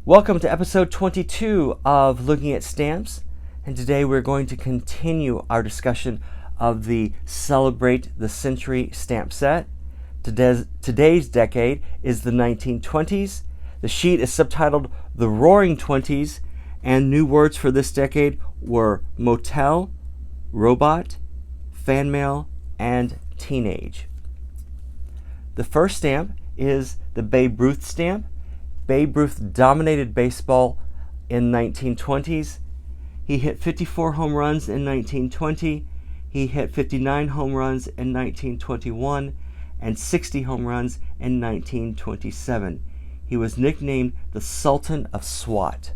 Welcome to episode 22 of Looking at Stamps, and today we're going to continue our discussion of the Celebrate the Century stamp set. Today's decade is the 1920s. The sheet is subtitled The Roaring Twenties, and new words for this decade were motel, robot, fan mail, and teenage. The first stamp is the Babe Ruth stamp. Babe Ruth dominated baseball in 1920s. He hit 54 home runs in 1920. He hit 59 home runs in 1921 and 60 home runs in 1927. He was nicknamed the Sultan of SWAT.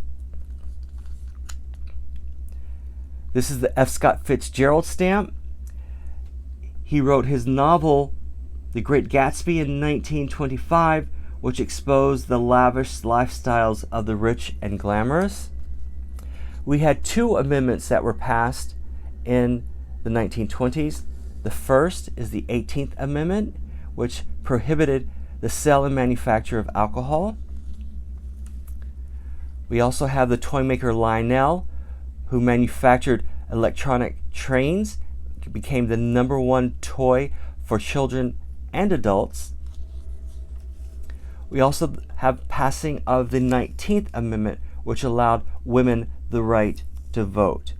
This is the F. Scott Fitzgerald stamp. He wrote his novel, The Great Gatsby, in 1925, which exposed the lavish lifestyles of the rich and glamorous. We had two amendments that were passed in the 1920s. The first is the 18th Amendment, which prohibited the sale and manufacture of alcohol. We also have the toymaker Lionel, who manufactured electronic trains. It became the #1 toy for children and adults. We also have passing of the 19th Amendment, which allowed women the right to vote.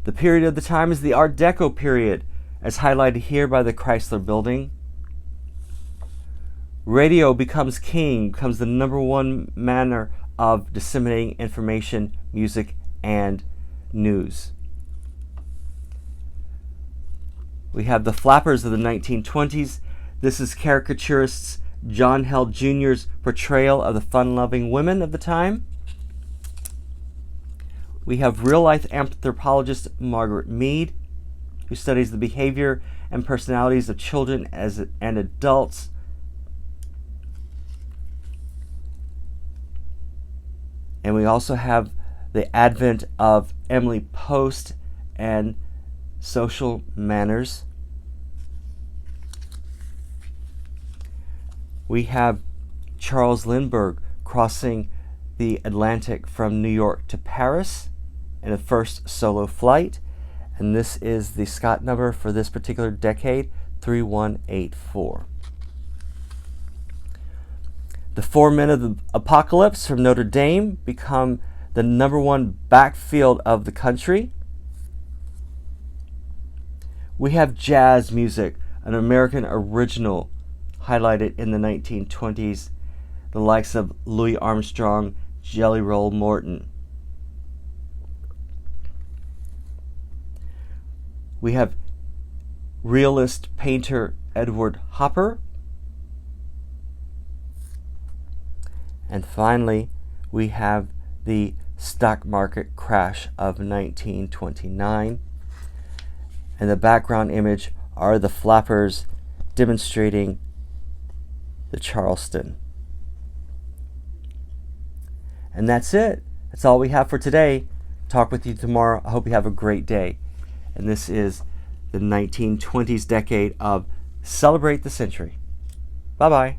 The period of the time is the Art Deco period, as highlighted here by the Chrysler Building. Radio becomes king, becomes the #1 manner of disseminating information, music, and news. We have the flappers of the 1920s. This is caricaturist John Held Jr.'s portrayal of the fun-loving women of the time. We have real-life anthropologist Margaret Mead, who studies the behavior and personalities of children and adults. And we also have the advent of Emily Post and social manners. We have Charles Lindbergh crossing the Atlantic from New York to Paris in the first solo flight. And this is the Scott number for this particular decade, 3184. The Four Men of the Apocalypse from Notre Dame become the #1 backfield of the country. We have jazz music, an American original, highlighted in the 1920s, the likes of Louis Armstrong, Jelly Roll Morton. We have realist painter Edward Hopper. And finally, we have the stock market crash of 1929. And the background image are the flappers demonstrating the Charleston. And that's it. That's all we have for today. Talk with you tomorrow. I hope you have a great day. And this is the 1920s decade of Celebrate the Century. Bye-bye.